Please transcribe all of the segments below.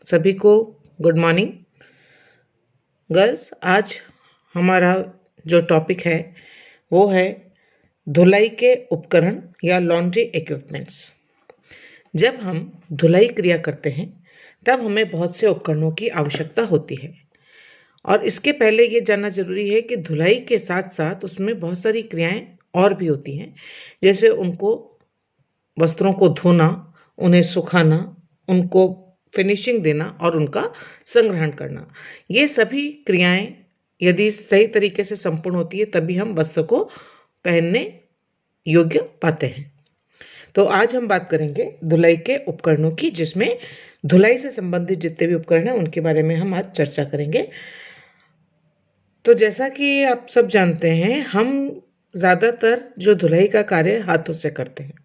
सभी को good morning girls. आज हमारा जो टॉपिक है वो है धुलाई के उपकरण या लॉन्ड्री इक्विपमेंट्स। जब हम धुलाई क्रिया करते हैं तब हमें बहुत से उपकरणों की आवश्यकता होती है और इसके पहले ये जानना जरूरी है कि धुलाई के साथ साथ उसमें बहुत सारी क्रियाएं और भी होती हैं, जैसे उनको वस्त्रों को धोना, उन्हें सुखाना, उनको फिनिशिंग देना और उनका संग्रहण करना। ये सभी क्रियाएं यदि सही तरीके से संपूर्ण होती है तभी हम वस्त्र को पहनने योग्य पाते हैं। तो आज हम बात करेंगे धुलाई के उपकरणों की, जिसमें धुलाई से संबंधित जितने भी उपकरण हैं उनके बारे में हम आज चर्चा करेंगे। तो जैसा कि आप सब जानते हैं, हम ज़्यादातर जो धुलाई का कार्य हाथों से करते हैं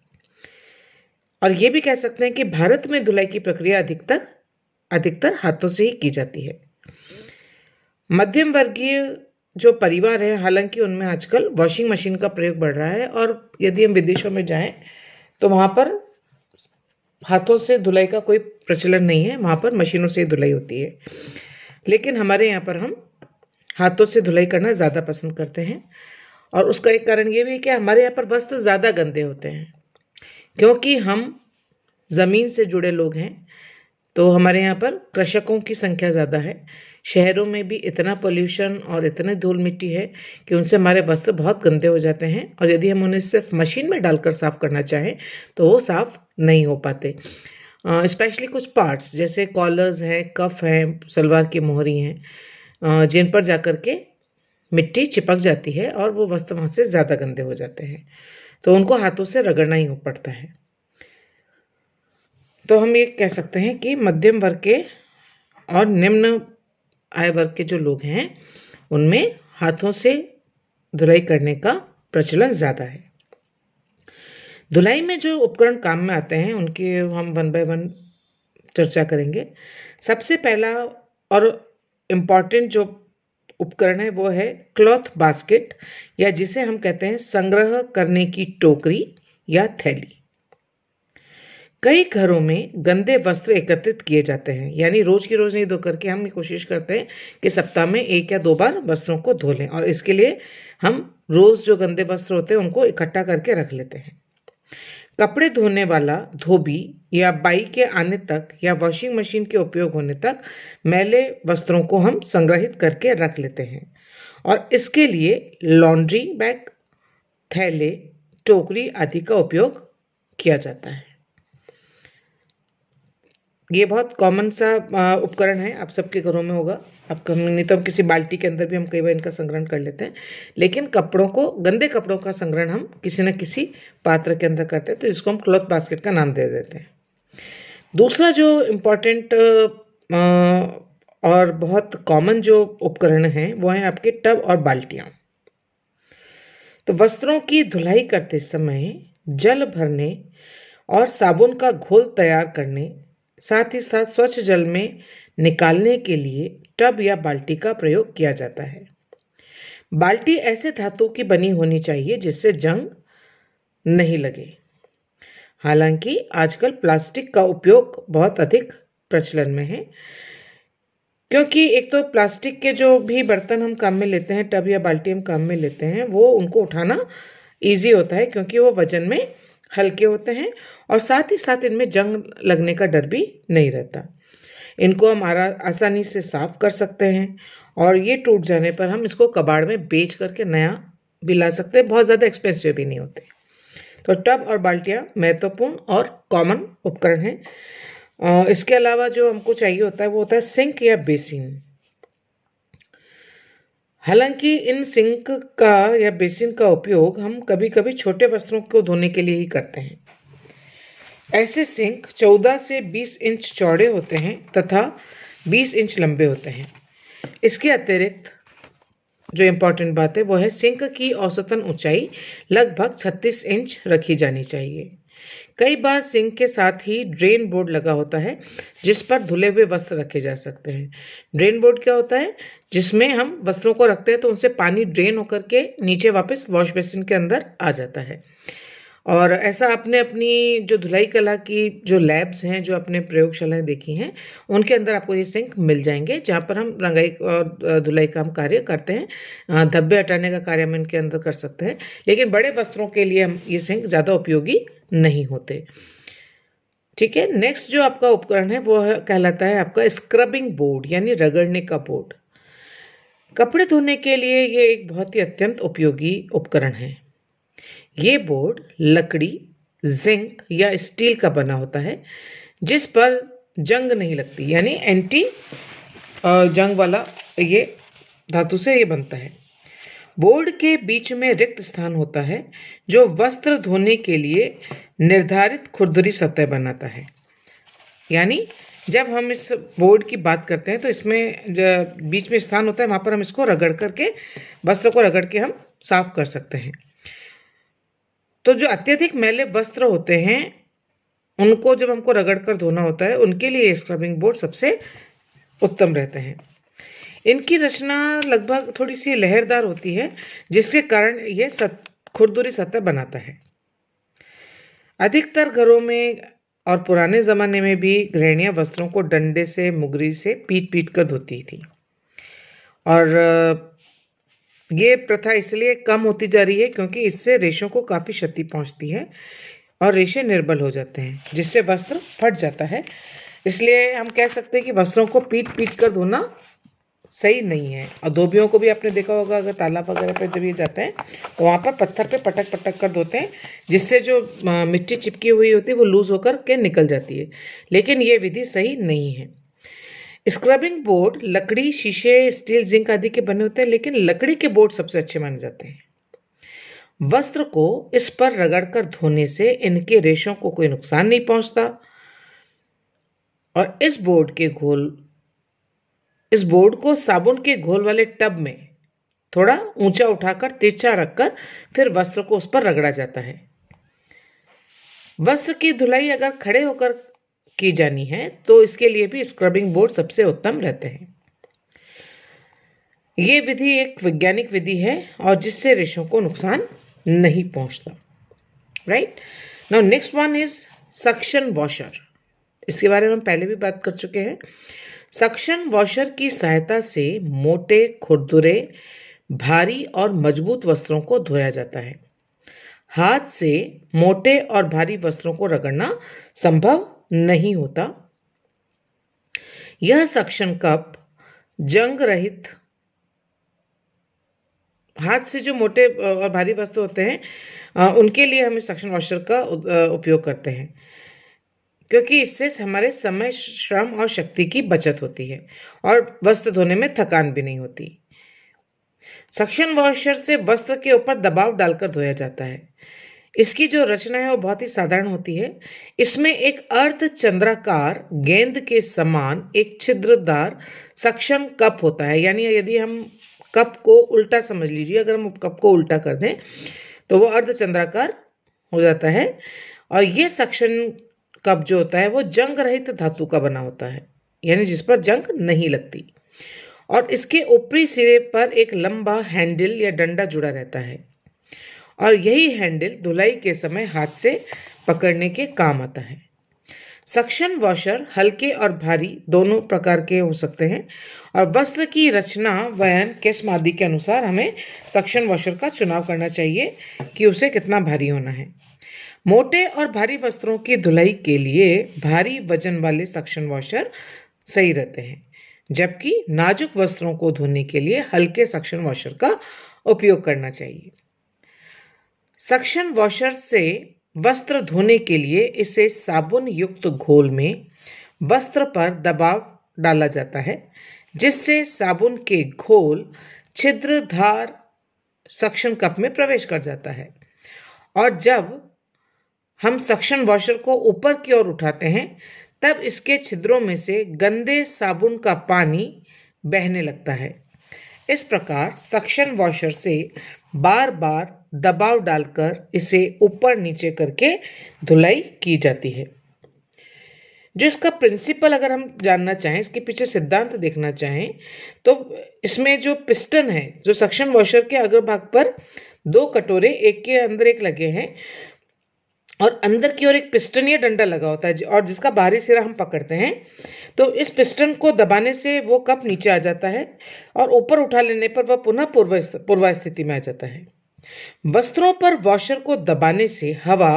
और ये भी कह सकते हैं कि भारत में धुलाई की प्रक्रिया अधिकतर हाथों से ही की जाती है। मध्यम वर्गीय जो परिवार है, हालांकि उनमें आजकल वॉशिंग मशीन का प्रयोग बढ़ रहा है और यदि हम विदेशों में जाएं तो वहाँ पर हाथों से धुलाई का कोई प्रचलन नहीं है, वहाँ पर मशीनों से धुलाई होती है। लेकिन हमारे यहाँ पर हम हाथों से धुलाई करना ज़्यादा पसंद करते हैं और उसका एक कारण ये भी है कि हमारे यहाँ पर वस्त्र ज़्यादा गंदे होते हैं, क्योंकि हम ज़मीन से जुड़े लोग हैं। तो हमारे यहाँ पर कृषकों की संख्या ज़्यादा है। शहरों में भी इतना पोल्यूशन और इतने धूल मिट्टी है कि उनसे हमारे वस्त्र बहुत गंदे हो जाते हैं और यदि हम उन्हें सिर्फ मशीन में डालकर साफ़ करना चाहें तो वो साफ़ नहीं हो पाते। स्पेशली कुछ पार्ट्स जैसे कॉलर्स हैं, कफ हैं, सलवार की मोहरी हैं, जिन पर जाकर के मिट्टी चिपक जाती है और वो वस्त्र वहाँ से ज़्यादा गंदे हो जाते हैं, तो उनको हाथों से रगड़ना ही पड़ता है। तो हम ये कह सकते हैं कि मध्यम वर्ग के और निम्न आय वर्ग के जो लोग हैं उनमें हाथों से धुलाई करने का प्रचलन ज़्यादा है। धुलाई में जो उपकरण काम में आते हैं उनकी हम वन बाय वन चर्चा करेंगे। सबसे पहला और इम्पॉर्टेंट जो उपकरण है वो है क्लॉथ बास्केट, या जिसे हम कहते हैं संग्रह करने की टोकरी या थैली। कई घरों में गंदे वस्त्र एकत्रित किए जाते हैं, यानी रोज की रोज नहीं धो करके हम कोशिश करते हैं कि सप्ताह में 1 या 2 बार वस्त्रों को धो लें और इसके लिए हम रोज जो गंदे वस्त्र होते हैं उनको इकट्ठा करके रख लेते हैं। कपड़े धोने वाला धोबी या बाई के आने तक या वॉशिंग मशीन के उपयोग होने तक मैले वस्त्रों को हम संग्रहित करके रख लेते हैं और इसके लिए लॉन्ड्री बैग, थैले, टोकरी आदि का उपयोग किया जाता है। ये बहुत कॉमन सा उपकरण है, आप सबके घरों में होगा। आपका नहीं तो हम किसी बाल्टी के अंदर भी हम कई बार इनका संग्रहण कर लेते हैं, लेकिन गंदे कपड़ों का संग्रहण हम किसी न किसी पात्र के अंदर करते हैं, तो इसको हम क्लॉथ बास्केट का नाम दे देते हैं। दूसरा जो इम्पोर्टेंट और बहुत कॉमन जो उपकरण है वो है आपके टब और बाल्टियाँ। तो वस्त्रों की धुलाई करते समय जल भरने और साबुन का घोल तैयार करने, साथ ही साथ स्वच्छ जल में निकालने के लिए टब या बाल्टी का प्रयोग किया जाता है। बाल्टी ऐसे धातु की बनी होनी चाहिए जिससे जंग नहीं लगे। हालांकि आजकल प्लास्टिक का उपयोग बहुत अधिक प्रचलन में है, क्योंकि एक तो प्लास्टिक के जो भी बर्तन हम काम में लेते हैं, टब या बाल्टी हम काम में लेते हैं, वो उनको उठाना ईजी होता है क्योंकि वो वजन में हल्के होते हैं और साथ ही साथ इनमें जंग लगने का डर भी नहीं रहता। इनको हम आसानी से साफ कर सकते हैं और ये टूट जाने पर हम इसको कबाड़ में बेच करके नया भी ला सकते हैं, बहुत ज़्यादा एक्सपेंसिव भी नहीं होते। तो टब और बाल्टियाँ महत्वपूर्ण और कॉमन उपकरण हैं। इसके अलावा जो हमको चाहिए होता है वो होता है सिंक या बेसिन। हालांकि इन सिंक का या बेसिन का उपयोग हम कभी कभी छोटे वस्त्रों को धोने के लिए ही करते हैं। ऐसे सिंक 14 से 20 इंच चौड़े होते हैं तथा 20 इंच लंबे होते हैं। इसके अतिरिक्त जो इम्पोर्टेंट बात है वो है सिंक की औसतन ऊंचाई लगभग 36 इंच रखी जानी चाहिए। कई बार सिंक के साथ ही ड्रेन बोर्ड लगा होता है जिस पर धुले हुए वस्त्र रखे जा सकते हैं। ड्रेन बोर्ड क्या होता है? जिसमें हम वस्त्रों को रखते हैं तो उनसे पानी ड्रेन होकर के नीचे वापस वॉश बेसिन के अंदर आ जाता है। और ऐसा आपने अपनी जो धुलाई कला की जो लैब्स हैं, जो आपने प्रयोगशालाएँ देखी हैं, उनके अंदर आपको ये सिंक मिल जाएँगे, जहाँ पर हम रंगाई और धुलाई का हम कार्य करते हैं। धब्बे हटाने का कार्य हम इनके अंदर कर सकते हैं, लेकिन बड़े वस्त्रों के लिए हम ये सिंक ज़्यादा उपयोगी नहीं होते। ठीक है, नेक्स्ट जो आपका उपकरण है वो कहलाता है आपका स्क्रबिंग बोर्ड, यानी रगड़ने का बोर्ड। कपड़े धोने के लिए ये एक बहुत ही अत्यंत उपयोगी उपकरण है। ये बोर्ड लकड़ी, जिंक या स्टील का बना होता है, जिस पर जंग नहीं लगती, यानी एंटी जंग वाला ये धातु से ये बनता है। बोर्ड के बीच में रिक्त स्थान होता है, जो वस्त्र धोने के लिए निर्धारित खुरदरी सतह बनाता है। यानी जब हम इस बोर्ड की बात करते हैं तो इसमें बीच में स्थान होता है, वहाँ पर हम इसको रगड़ करके, वस्त्र को रगड़ के हम साफ कर सकते हैं। तो जो अत्यधिक मैले वस्त्र होते हैं उनको जब हमको रगड़ कर धोना होता है, उनके लिए स्क्रबिंग बोर्ड सबसे उत्तम रहते हैं। इनकी रचना लगभग थोड़ी सी लहरदार होती है, जिसके कारण ये खुरदुरी सतह बनाता है। अधिकतर घरों में और पुराने ज़माने में भी गृहिणियाँ वस्त्रों को डंडे से, मुगरी से पीट कर धोती थी, और ये प्रथा इसलिए कम होती जा रही है क्योंकि इससे रेशों को काफ़ी क्षति पहुंचती है और रेशे निर्बल हो जाते हैं, जिससे वस्त्र फट जाता है। इसलिए हम कह सकते हैं कि वस्त्रों को पीट कर धोना सही नहीं है। और धोबियों को भी आपने देखा होगा, अगर तालाब वगैरह पर जब ये जाते हैं तो वहाँ पर पत्थर पे पटक कर धोते हैं, जिससे जो मिट्टी चिपकी हुई होती है वो लूज होकर के निकल जाती है, लेकिन ये विधि सही नहीं है। स्क्रबिंग बोर्ड लकड़ी, शीशे, स्टील, जिंक आदि के बने होते हैं, लेकिन लकड़ी के बोर्ड सबसे अच्छे माने जाते हैं। वस्त्र को इस पर रगड़कर धोने से इनके रेशों को कोई नुकसान नहीं पहुंचता, और इस बोर्ड को साबुन के घोल वाले टब में थोड़ा ऊंचा उठाकर तिरछा रखकर फिर वस्त्र को उस पर रगड़ा जाता है। वस्त्र की धुलाई अगर खड़े होकर की जानी है तो इसके लिए भी स्क्रबिंग बोर्ड सबसे उत्तम रहते हैं। ये विधि एक वैज्ञानिक विधि है और जिससे रेशों को नुकसान नहीं पहुंचता। Right now next one is suction washer. इसके बारे में हम पहले भी बात कर चुके हैं। सक्शन वॉशर की सहायता से मोटे, खुरदुरे, भारी और मजबूत वस्त्रों को धोया जाता है। हाथ से मोटे और भारी वस्त्रों को रगड़ना संभव नहीं होता। यह सक्शन कप जंग रहित, हाथ से जो मोटे और भारी वस्त्र होते हैं उनके लिए हम सक्शन वॉशर का उपयोग करते हैं, क्योंकि इससे हमारे समय, श्रम और शक्ति की बचत होती है और वस्त्र धोने में थकान भी नहीं होती। सक्शन वॉशर से वस्त्र के ऊपर दबाव डालकर धोया जाता है। इसकी जो रचना है वो बहुत ही साधारण होती है। इसमें एक अर्धचंद्राकार गेंद के समान एक छिद्रदार सक्शन कप होता है। यानी यदि हम कप को उल्टा समझ लीजिए, अगर हम कप को उल्टा कर दें तो वो अर्धचंद्राकार हो जाता है, और ये सक्शन कप जो होता है वो जंग रहित धातु का बना होता है, यानी जिस पर जंग नहीं लगती, और इसके ऊपरी सिरे पर एक लंबा हैंडल या डंडा जुड़ा रहता है, और यही हैंडल धुलाई के समय हाथ से पकड़ने के काम आता है। सक्शन वॉशर हल्के और भारी दोनों प्रकार के हो सकते हैं, और वस्त्र की रचना, वयन, किस्म आदि के अनुसार हमें सक्शन वॉशर का चुनाव करना चाहिए कि उसे कितना भारी होना है। मोटे और भारी वस्त्रों की धुलाई के लिए भारी वजन वाले सक्शन वॉशर सही रहते हैं, जबकि नाजुक वस्त्रों को धोने के लिए हल्के सक्शन वॉशर का उपयोग करना चाहिए। सक्शन वॉशर से वस्त्र धोने के लिए इसे साबुन युक्त घोल में वस्त्र पर दबाव डाला जाता है, जिससे साबुन के घोल छिद्रधार सक्शन कप में प्रवेश कर जाता है, और जब हम सक्शन वॉशर को ऊपर की ओर उठाते हैं तब इसके छिद्रों में से गंदे साबुन का पानी बहने लगता है। इस प्रकार सक्शन वॉशर से बार बार दबाव डालकर इसे ऊपर नीचे करके धुलाई की जाती है। जो इसका प्रिंसिपल अगर हम जानना चाहें, इसके पीछे सिद्धांत देखना चाहें, तो इसमें जो पिस्टन है, जो सक्शन वॉशर के अग्रभाग पर दो कटोरे एक के अंदर एक लगे हैं, और अंदर की ओर एक पिस्टन या डंडा लगा होता है और जिसका बाहरी सिरा हम पकड़ते हैं। तो इस पिस्टन को दबाने से वो कप नीचे आ जाता है और ऊपर उठा लेने पर वह पुनः पूर्व स्थिति में आ जाता है। वस्त्रों पर वॉशर को दबाने से हवा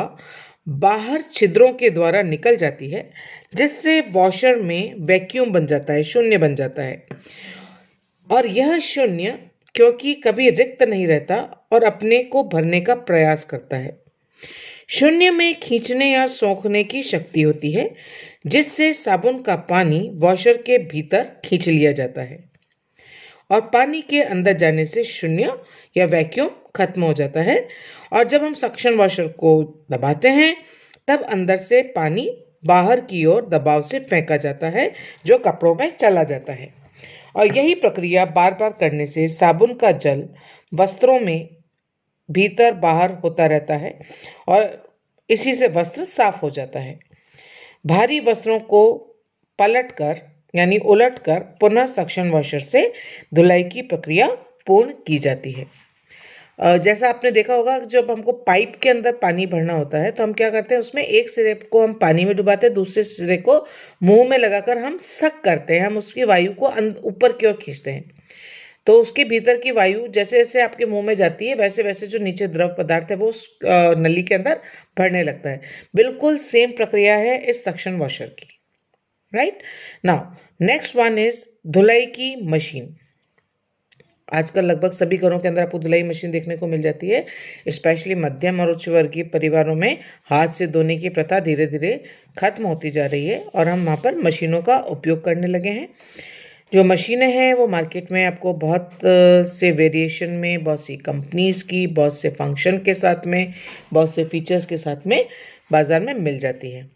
बाहर छिद्रों के द्वारा निकल जाती है, जिससे वॉशर में वैक्यूम बन जाता है, शून्य बन जाता है। और यह शून्य क्योंकि कभी रिक्त नहीं रहता और अपने को भरने का प्रयास करता है। शून्य में खींचने या सोखने की शक्ति होती है, जिससे साबुन का पानी वॉशर के भीतर खींच लिया जाता है और पानी के अंदर जाने से शून्य या वैक्यूम खत्म हो जाता है। और जब हम सक्शन वॉशर को दबाते हैं तब अंदर से पानी बाहर की ओर दबाव से फेंका जाता है, जो कपड़ों में चला जाता है। और यही प्रक्रिया बार बार करने से साबुन का जल वस्त्रों में भीतर बाहर होता रहता है और इसी से वस्त्र साफ हो जाता है। भारी वस्त्रों को पलटकर यानी उलटकर पुनः सक्शन वॉशर से धुलाई की प्रक्रिया पूर्ण की जाती है। जैसा आपने देखा होगा, जब हमको पाइप के अंदर पानी भरना होता है तो हम क्या करते हैं, उसमें एक सिरे को हम पानी में डुबाते हैं, दूसरे सिरे को मुंह में लगाकर हम सक करते हैं, हम उसकी वायु को ऊपर की ओर खींचते हैं। तो उसके भीतर की वायु जैसे जैसे आपके मुंह में जाती है वैसे वैसे जो नीचे द्रव पदार्थ है वो उस नली के अंदर भरने लगता है। बिल्कुल सेम प्रक्रिया है इस सक्शन वॉशर की। Right now next one is धुलाई की मशीन। आजकल लगभग सभी घरों के अंदर आपको धुलाई मशीन देखने को मिल जाती है। स्पेशली मध्यम और उच्च वर्गीय परिवारों में हाथ से धोने की प्रथा धीरे धीरे खत्म होती जा रही है और हम वहाँ पर मशीनों का उपयोग करने लगे हैं। जो मशीनें हैं वो मार्केट में आपको बहुत से वेरिएशन में, बहुत सी कंपनीज की, बहुत से फंक्शन के साथ में, बहुत से फीचर्स के साथ में बाजार में मिल जाती है।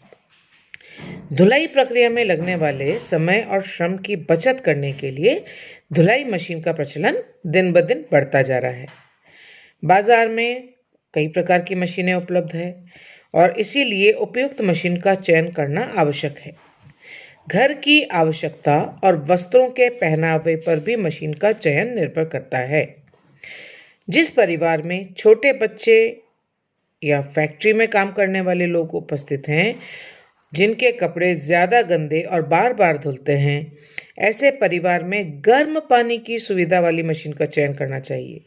धुलाई प्रक्रिया में लगने वाले समय और श्रम की बचत करने के लिए धुलाई मशीन का प्रचलन दिन ब दिन बढ़ता जा रहा है। बाजार में कई प्रकार की मशीनें उपलब्ध है और इसीलिए उपयुक्त मशीन का चयन करना आवश्यक है। घर की आवश्यकता और वस्त्रों के पहनावे पर भी मशीन का चयन निर्भर करता है। जिस परिवार में छोटे बच्चे या फैक्ट्री में काम करने वाले लोग उपस्थित हैं, जिनके कपड़े ज़्यादा गंदे और बार बार धुलते हैं, ऐसे परिवार में गर्म पानी की सुविधा वाली मशीन का चयन करना चाहिए।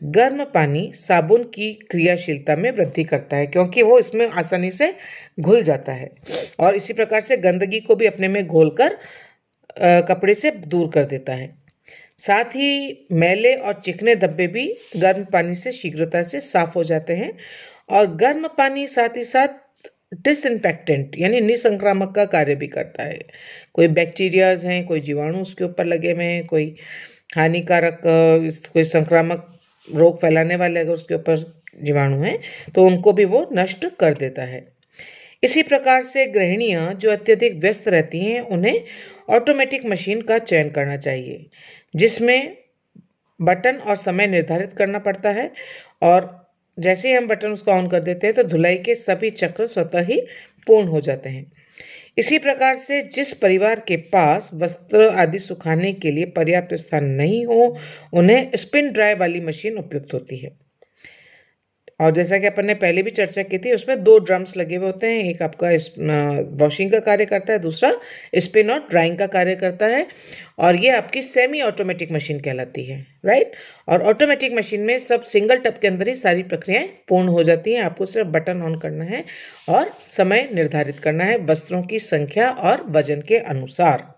गर्म पानी साबुन की क्रियाशीलता में वृद्धि करता है क्योंकि वो इसमें आसानी से घुल जाता है और इसी प्रकार से गंदगी को भी अपने में घोलकर कपड़े से दूर कर देता है। साथ ही मैले और चिकने धब्बे भी गर्म पानी से शीघ्रता से साफ हो जाते हैं और गर्म पानी साथ ही साथ डिसइंफेक्टेंट यानी निसंक्रामक का कार्य भी करता है। कोई बैक्टीरियाज हैं, कोई जीवाणु उसके ऊपर लगे हुए हैं, कोई हानिकारक कोई संक्रामक रोग फैलाने वाले अगर उसके ऊपर जीवाणु हैं तो उनको भी वो नष्ट कर देता है। इसी प्रकार से गृहिणियाँ जो अत्यधिक व्यस्त रहती हैं उन्हें ऑटोमेटिक मशीन का चयन करना चाहिए, जिसमें बटन और समय निर्धारित करना पड़ता है और जैसे ही हम बटन उसको ऑन कर देते हैं तो धुलाई के सभी चक्र स्वतः ही पूर्ण हो जाते हैं। इसी प्रकार से जिस परिवार के पास वस्त्र आदि सुखाने के लिए पर्याप्त स्थान नहीं हो, उन्हें स्पिन ड्राई वाली मशीन उपयुक्त होती है। और जैसा कि अपन ने पहले भी चर्चा की थी, उसमें 2 ड्रम्स लगे हुए होते हैं, एक आपका वॉशिंग का कार्य करता है, दूसरा स्पिन और ड्राइंग का कार्य करता है और ये आपकी सेमी ऑटोमेटिक मशीन कहलाती है। राइट, और ऑटोमेटिक मशीन में सब सिंगल टप के अंदर ही सारी प्रक्रियाएं पूर्ण हो जाती हैं। आपको सिर्फ बटन ऑन करना है और समय निर्धारित करना है वस्त्रों की संख्या और वजन के अनुसार।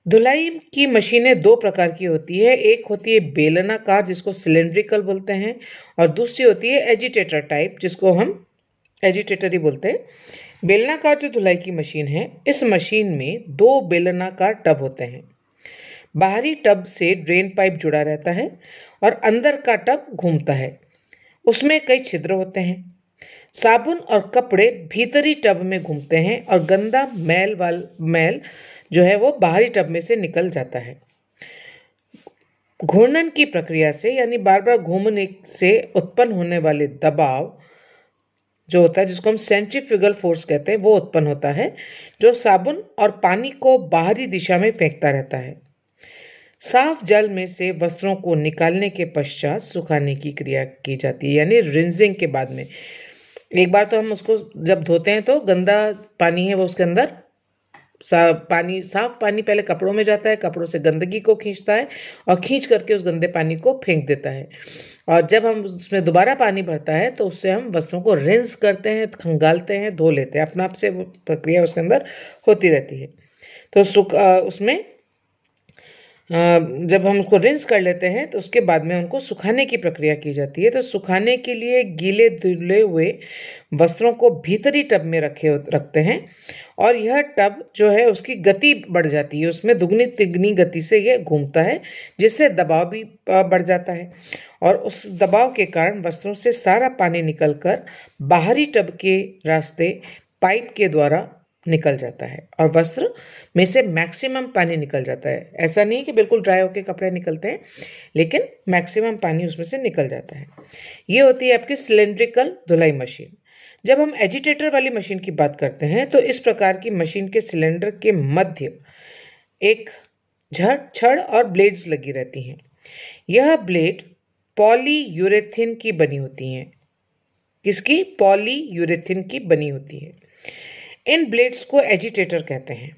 धुलाई की मशीनें 2 प्रकार की होती है, एक होती है बेलनाकार जिसको सिलेंड्रिकल बोलते हैं और दूसरी होती है एजिटेटर टाइप जिसको हम एजिटेटर ही बोलते हैं। बेलनाकार जो धुलाई की मशीन है, इस मशीन में 2 बेलनाकार टब होते हैं। बाहरी टब से ड्रेन पाइप जुड़ा रहता है और अंदर का टब घूमता है, उसमें कई छिद्र होते हैं। साबुन और कपड़े भीतरी टब में घूमते हैं और गंदा मैल जो है वो बाहरी टब में से निकल जाता है। घूर्णन की प्रक्रिया से यानी बार बार घूमने से उत्पन्न होने वाले दबाव जो होता है, जिसको हम सेंट्रीफ्यूगल फोर्स कहते हैं, वो उत्पन्न होता है जो साबुन और पानी को बाहरी दिशा में फेंकता रहता है। साफ जल में से वस्त्रों को निकालने के पश्चात सुखाने की क्रिया की जाती है यानी रिंजिंग के बाद में। एक बार तो हम उसको जब धोते हैं तो गंदा पानी है वो उसके अंदर साफ पानी पहले कपड़ों में जाता है, कपड़ों से गंदगी को खींचता है और खींच करके उस गंदे पानी को फेंक देता है। और जब हम उसमें दोबारा पानी भरता है तो उससे हम वस्त्रों को रिंस करते हैं, खंगालते हैं, धो लेते हैं। अपने आप से वो प्रक्रिया उसके अंदर होती रहती है। तो उसमें जब हम उसको रिंस कर लेते हैं तो उसके बाद में उनको सुखाने की प्रक्रिया की जाती है। तो सुखाने के लिए गीले धुले हुए वस्त्रों को भीतरी टब में रखते हैं और यह टब जो है उसकी गति बढ़ जाती है, उसमें दुगनी तिगनी गति से ये घूमता है, जिससे दबाव भी बढ़ जाता है और उस दबाव के कारण वस्त्रों से सारा पानी निकलकर बाहरी टब के रास्ते पाइप के द्वारा निकल जाता है और वस्त्र में से मैक्सिमम पानी निकल जाता है। ऐसा नहीं कि बिल्कुल ड्राई होकर कपड़े निकलते हैं, लेकिन मैक्सिमम पानी उसमें से निकल जाता है। ये होती है आपकी सिलेंड्रिकल धुलाई मशीन। जब हम एजिटेटर वाली मशीन की बात करते हैं तो इस प्रकार की मशीन के सिलेंडर के मध्य एक छड़ और ब्लेड्स लगी रहती हैं। यह ब्लेड पॉलीयूरेथिन की बनी होती हैं। किसकी? पॉलीयूरेथिन की बनी होती है। इन ब्लेड्स को एजिटेटर कहते हैं।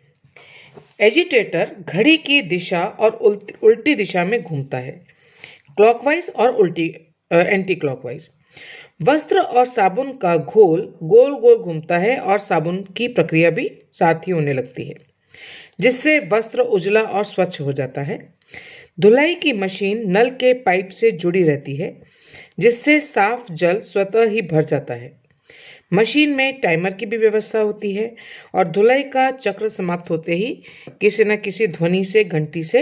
एजिटेटर घड़ी की दिशा और उल्टी दिशा में घूमता है, क्लॉकवाइज और एंटी क्लॉकवाइज। वस्त्र और साबुन का घोल गोल गोल घूमता है और साबुन की प्रक्रिया भी साथ ही होने लगती है, जिससे वस्त्र उजला और स्वच्छ हो जाता है। धुलाई की मशीन नल के पाइप से जुड़ी रहती है, जिससे साफ जल स्वतः ही भर जाता है। मशीन में टाइमर की भी व्यवस्था होती है और धुलाई का चक्र समाप्त होते ही किसी न किसी ध्वनि से, घंटी से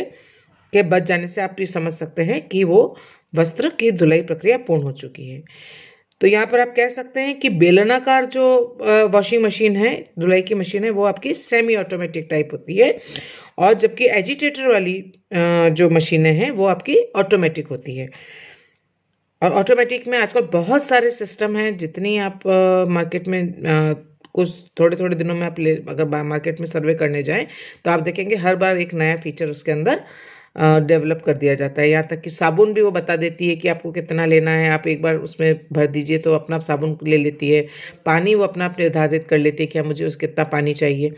के बज जाने से आप ये समझ सकते हैं कि वो वस्त्र की धुलाई प्रक्रिया पूर्ण हो चुकी है। तो यहाँ पर आप कह सकते हैं कि बेलनाकार जो वॉशिंग मशीन है, धुलाई की मशीन है, वो आपकी सेमी ऑटोमेटिक टाइप होती है और जबकि एजिटेटर वाली जो मशीनें हैं वो आपकी ऑटोमेटिक होती है। और ऑटोमेटिक में आजकल बहुत सारे सिस्टम हैं। जितनी आप मार्केट में कुछ थोड़े थोड़े दिनों में आप अगर मार्केट में सर्वे करने जाएं तो आप देखेंगे हर बार एक नया फीचर उसके अंदर डेवलप कर दिया जाता है। यहाँ तक कि साबुन भी वो बता देती है कि आपको कितना लेना है, आप एक बार उसमें भर दीजिए तो अपना आप साबुन ले लेती है। पानी वो अपना आप निर्धारित कर लेती है कि मुझे उसके कितना पानी चाहिए।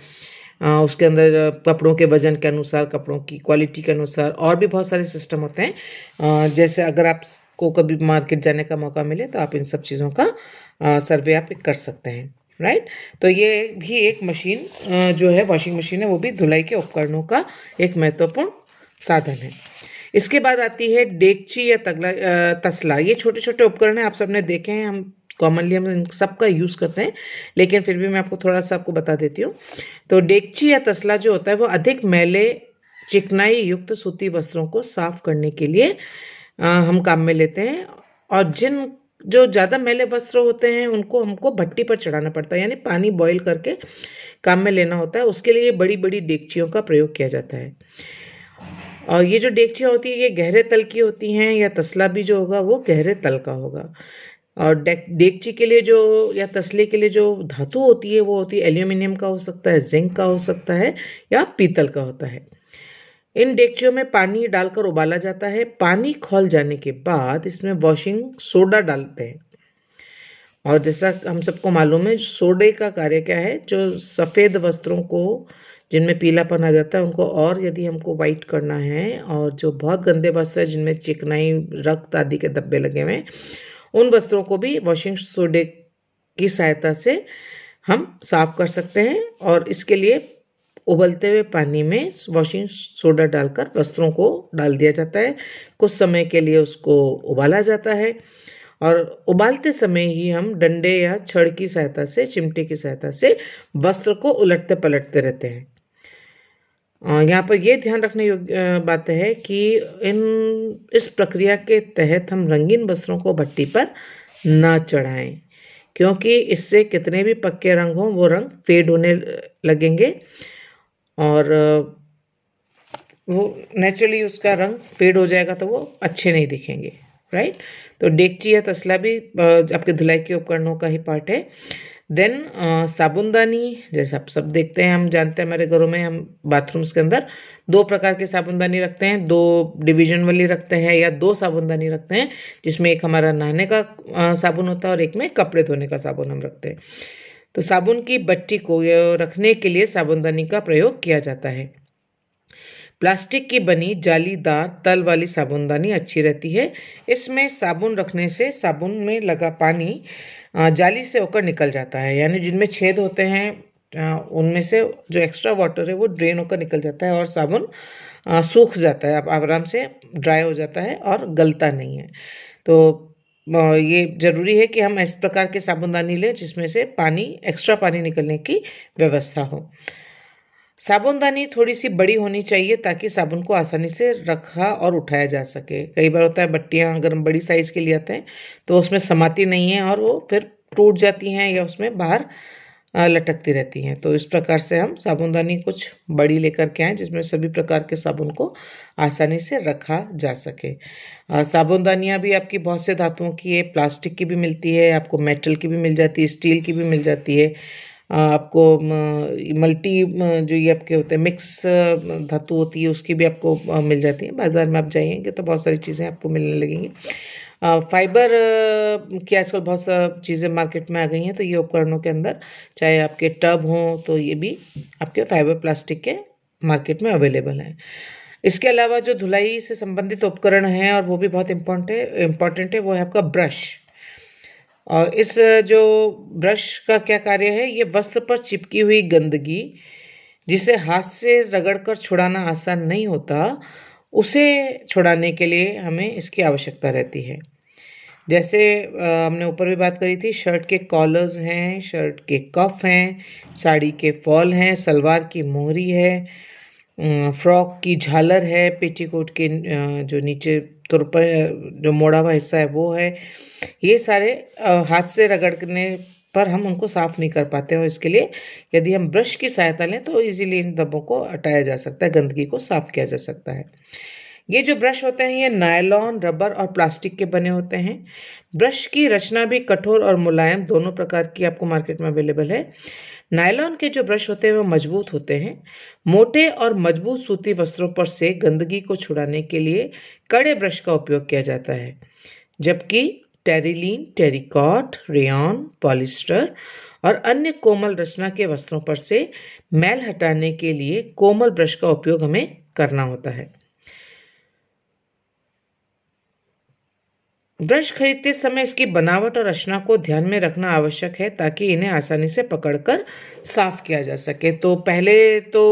उसके अंदर कपड़ों के वजन के अनुसार, कपड़ों की क्वालिटी के अनुसार और भी बहुत सारे सिस्टम होते हैं। जैसे अगर आपको कभी मार्केट जाने का मौका मिले तो आप इन सब चीज़ों का सर्वे आप कर सकते हैं, राइट। तो ये भी एक मशीन जो है वॉशिंग मशीन है, वो भी धुलाई के उपकरणों का एक महत्वपूर्ण साधन है। इसके बाद आती है डेगची या तसला। ये छोटे छोटे उपकरण हैं, आप सबने देखे हैं, हम कॉमनली हम इन सबका यूज़ करते हैं, लेकिन फिर भी मैं आपको थोड़ा सा आपको बता देती हूँ। तो डेगची या तसला जो होता है वो अधिक मैले चिकनाई युक्त सूती वस्त्रों को साफ करने के लिए हम काम में लेते हैं और जो ज़्यादा मैले वस्त्र होते हैं उनको हमको भट्टी पर चढ़ाना पड़ता है, यानी पानी बॉईल करके काम में लेना होता है। उसके लिए बड़ी बड़ी डेगचियों का प्रयोग किया जाता है और ये जो डेगचियाँ होती है ये गहरे तल की होती हैं, या तसला भी जो होगा वो गहरे तल का होगा। और डेगची के लिए जो या तसले के लिए जो धातु होती है वो होती है एल्यूमिनियम का हो सकता है, जिंक का हो सकता है या पीतल का होता है। इन डेगचियों में पानी डालकर उबाला जाता है। पानी खौल जाने के बाद इसमें वॉशिंग सोडा डालते हैं और जैसा हम सबको मालूम है सोडे का कार्य क्या है, जो सफ़ेद वस्त्रों को जिनमें पीलापन आ जाता है उनको और यदि हमको वाइट करना है, और जो बहुत गंदे वस्त्र है जिनमें चिकनाई, रक्त आदि के धब्बे लगे हुए हैं, उन वस्त्रों को भी वॉशिंग सोडे की सहायता से हम साफ कर सकते हैं। और इसके लिए उबलते हुए पानी में वॉशिंग सोडा डालकर वस्त्रों को डाल दिया जाता है। कुछ समय के लिए उसको उबाला जाता है और उबालते समय ही हम डंडे या छड़ की सहायता से, चिमटे की सहायता से वस्त्र को उलटते पलटते रहते हैं। यहाँ पर यह ध्यान रखने योग्य बात है कि इस प्रक्रिया के तहत हम रंगीन वस्त्रों को भट्टी पर न चढ़ाएं, क्योंकि इससे कितने भी पक्के रंग हों वो रंग फेड होने लगेंगे और वो नेचुरली उसका रंग फेड हो जाएगा तो वो अच्छे नहीं दिखेंगे, राइट। तो डेगची या तसला भी आपके धुलाई के उपकरणों का ही पार्ट है। देन साबुनदानी, जैसे आप सब देखते हैं, हम जानते हैं हमारे घरों में हम बाथरूम्स के अंदर 2 प्रकार के साबुनदानी रखते हैं, 2 डिवीज़न वाली रखते हैं या 2 साबुनदानी रखते हैं, जिसमें एक हमारा नहाने का साबुन होता है और एक में कपड़े धोने का साबुन हम रखते हैं। तो साबुन की बट्टी को रखने के लिए साबुनदानी का प्रयोग किया जाता है। प्लास्टिक की बनी जालीदार तल वाली साबुनदानी अच्छी रहती है। इसमें साबुन रखने से साबुन में लगा पानी जाली से होकर निकल जाता है, यानी जिनमें छेद होते हैं उनमें से जो एक्स्ट्रा वाटर है वो ड्रेन होकर निकल जाता है और साबुन सूख जाता है, अब आराम से ड्राई हो जाता है और गलता नहीं है। तो ये ज़रूरी है कि हम इस प्रकार के साबुनदानी लें जिसमें से एक्स्ट्रा पानी निकलने की व्यवस्था हो। साबुनदानी थोड़ी-सी बड़ी होनी चाहिए ताकि साबुन को आसानी से रखा और उठाया जा सके। कई बार होता है बट्टियाँ अगर हम बड़ी साइज़ की ले आते हैं तो उसमें समाती नहीं है और वो फिर टूट जाती हैं या उसमें बाहर लटकती रहती हैं। तो इस प्रकार से हम साबुनदानी कुछ बड़ी लेकर के आएँ जिसमें सभी प्रकार के साबुन को आसानी से रखा जा सके। साबुनदानियाँ भी आपकी बहुत से धातुओं की है, प्लास्टिक की भी मिलती है, आपको मेटल की भी मिल जाती है, स्टील की भी मिल जाती है। आपको मल्टी जो ये आपके होते हैं मिक्स धातु होती है उसकी भी आपको मिल जाती है। बाज़ार में आप जाएँगे तो बहुत सारी चीज़ें आपको मिलने लगेंगी। फाइबर की आजकल बहुत सा चीज़ें मार्केट में आ गई हैं, तो ये उपकरणों के अंदर चाहे आपके टब हों तो ये भी आपके फाइबर प्लास्टिक के मार्केट में अवेलेबल हैं। इसके अलावा जो धुलाई से संबंधित उपकरण हैं और वो भी बहुत इम्पोर्टेंट है, वो है आपका ब्रश। और इस जो ब्रश का क्या कार्य है, ये वस्त्र पर चिपकी हुई गंदगी जिसे हाथ से रगड़कर छुड़ाना आसान नहीं होता, उसे छुड़ाने के लिए हमें इसकी आवश्यकता रहती है। जैसे हमने ऊपर भी बात करी थी, शर्ट के कॉलर्स हैं, शर्ट के कफ हैं, साड़ी के फॉल हैं, सलवार की मोहरी है, फ्रॉक की झालर है, पेटीकोट के जो नीचे तुर पर जो मोड़ा हुआ हिस्सा है वो है। ये सारे हाथ से रगड़ने पर हम उनको साफ़ नहीं कर पाते और इसके लिए यदि हम ब्रश की सहायता लें तो इजीली इन धब्बों को हटाया जा सकता है, गंदगी को साफ़ किया जा सकता है। ये जो ब्रश होते हैं ये नायलॉन, रबर और प्लास्टिक के बने होते हैं। ब्रश की रचना भी कठोर और मुलायम दोनों प्रकार की आपको मार्केट में अवेलेबल है। नायलॉन के जो ब्रश होते हैं वो मजबूत होते हैं। मोटे और मजबूत सूती वस्त्रों पर से गंदगी को छुड़ाने के लिए कड़े ब्रश का उपयोग किया जाता है, जबकि टेरिलीन, टेरिकॉट, रेयॉन, पॉलिस्टर और अन्य कोमल रचना के वस्त्रों पर से मैल हटाने के लिए कोमल ब्रश का उपयोग हमें करना होता है। ब्रश खरीदते समय इसकी बनावट और रचना को ध्यान में रखना आवश्यक है ताकि इन्हें आसानी से पकड़कर साफ किया जा सके। तो पहले तो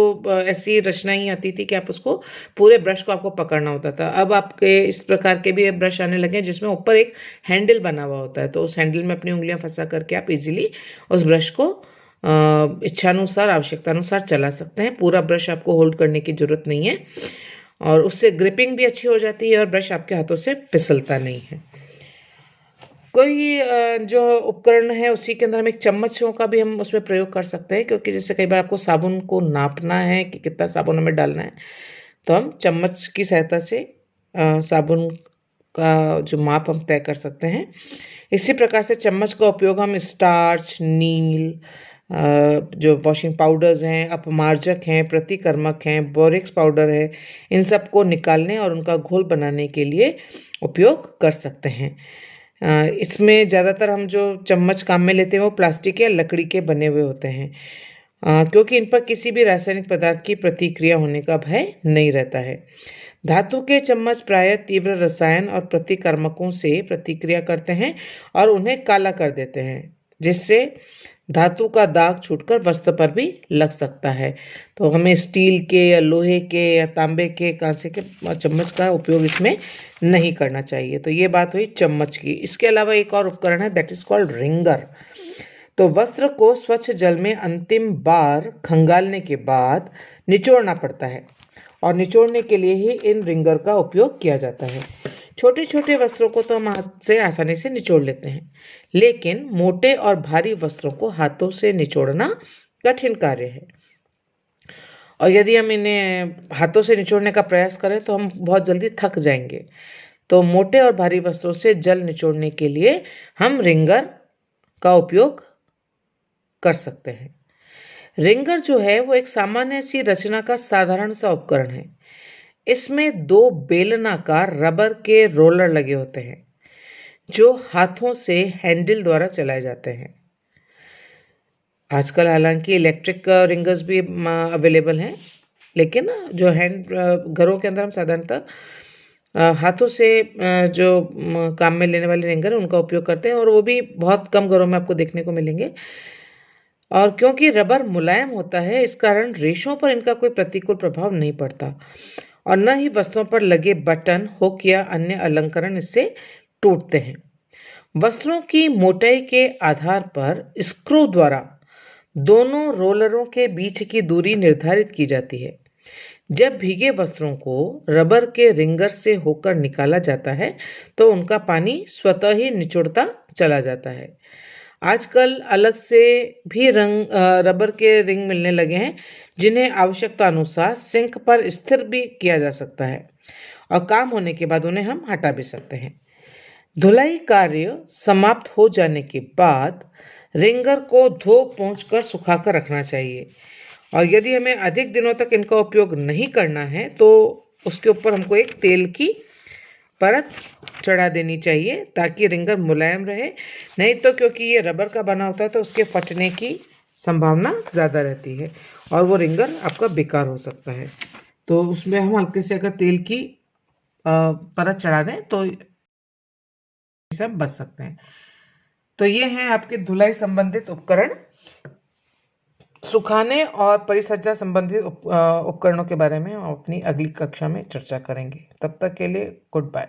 ऐसी रचना ही आती थी कि आप उसको पूरे ब्रश को आपको पकड़ना होता था। अब आपके इस प्रकार के भी ब्रश आने लगे हैं जिसमें ऊपर एक हैंडल बना हुआ होता है, तो उस हैंडल में अपनी उंगलियां फंसा करके आप इजीली उस ब्रश को इच्छानुसार, आवश्यकतानुसार चला सकते हैं। पूरा ब्रश आपको होल्ड करने की ज़रूरत नहीं है और उससे ग्रिपिंग भी अच्छी हो जाती है और ब्रश आपके हाथों से फिसलता नहीं है। कोई जो उपकरण है उसी के अंदर हम एक चम्मचों का भी हम उसमें प्रयोग कर सकते हैं, क्योंकि जैसे कई बार आपको साबुन को नापना है कि कितना साबुन हमें डालना है, तो हम चम्मच की सहायता से साबुन का जो माप हम तय कर सकते हैं। इसी प्रकार से चम्मच का उपयोग हम स्टार्च, नील, जो वॉशिंग पाउडर्स हैं, अपमार्जक हैं, प्रतिकर्मक हैं, बोरेक्स पाउडर है, इन सब को निकालने और उनका घोल बनाने के लिए उपयोग कर सकते हैं। इसमें ज़्यादातर हम जो चम्मच काम में लेते हैं वो प्लास्टिक या लकड़ी के बने हुए होते हैं, क्योंकि इन पर किसी भी रासायनिक पदार्थ की प्रतिक्रिया होने का भय नहीं रहता है। धातु के चम्मच प्रायः तीव्र रसायन और प्रतिकर्मकों से प्रतिक्रिया करते हैं और उन्हें काला कर देते हैं, जिससे धातु का दाग छूटकर वस्त्र पर भी लग सकता है। तो हमें स्टील के या लोहे के या तांबे के, कांसे के चम्मच का उपयोग इसमें नहीं करना चाहिए। तो ये बात हुई चम्मच की। इसके अलावा एक और उपकरण है, दैट इज कॉल्ड रिंगर। तो वस्त्र को स्वच्छ जल में अंतिम बार खंगालने के बाद निचोड़ना पड़ता है और निचोड़ने के लिए ही इन रिंगर का उपयोग किया जाता है। छोटे छोटे वस्त्रों को तो हम हाथ से आसानी से निचोड़ लेते हैं, लेकिन मोटे और भारी वस्त्रों को हाथों से निचोड़ना कठिन कार्य है और यदि हम इन्हें हाथों से निचोड़ने का प्रयास करें तो हम बहुत जल्दी थक जाएंगे। तो मोटे और भारी वस्त्रों से जल निचोड़ने के लिए हम रिंगर का उपयोग कर सकते हैं। रिंगर जो है वो एक सामान्य सी रचना का साधारण सा उपकरण है। इसमें दो बेलनाकार रबर के रोलर लगे होते हैं जो हाथों से हैंडल द्वारा चलाए जाते हैं। आजकल हालांकि इलेक्ट्रिक रिंगर्स भी अवेलेबल हैं, लेकिन जो घरों के अंदर हम साधारणतः हाथों से जो काम में लेने वाले रिंगर उनका उपयोग करते हैं, और वो भी बहुत कम घरों में आपको देखने को मिलेंगे। और क्योंकि रबर मुलायम होता है, इस कारण रेशों पर इनका कोई प्रतिकूल प्रभाव नहीं पड़ता, और न ही वस्त्रों पर लगे बटन, हुक या अन्य अलंकरण इससे टूटते हैं। वस्त्रों की मोटाई के आधार पर स्क्रू द्वारा दोनों रोलरों के बीच की दूरी निर्धारित की जाती है। जब भीगे वस्त्रों को रबर के रिंगर से होकर निकाला जाता है तो उनका पानी स्वतः ही निचुड़ता चला जाता है। आजकल अलग से भी रबर के रिंग मिलने लगे हैं, जिन्हें आवश्यकता अनुसार सिंक पर स्थिर भी किया जा सकता है, और काम होने के बाद उन्हें हम हटा भी सकते हैं। धुलाई कार्य समाप्त हो जाने के बाद रिंगर को धो पोंछ कर सुखा कर रखना चाहिए, और यदि हमें अधिक दिनों तक इनका उपयोग नहीं करना है तो उसके ऊपर हमको एक तेल की परत चढ़ा देनी चाहिए ताकि रिंगर मुलायम रहे। नहीं तो क्योंकि ये रबर का बना होता है तो उसके फटने की संभावना ज़्यादा रहती है और वो रिंगर आपका बेकार हो सकता है। तो उसमें हम हल्के से अगर तेल की परत चढ़ा दें तो इससे हम बच सकते हैं। तो ये हैं आपके धुलाई संबंधित उपकरण। सुखाने और परिसज्जा संबंधित उपकरणों के बारे में हम अपनी अगली कक्षा में चर्चा करेंगे। तब तक के लिए गुड बाय।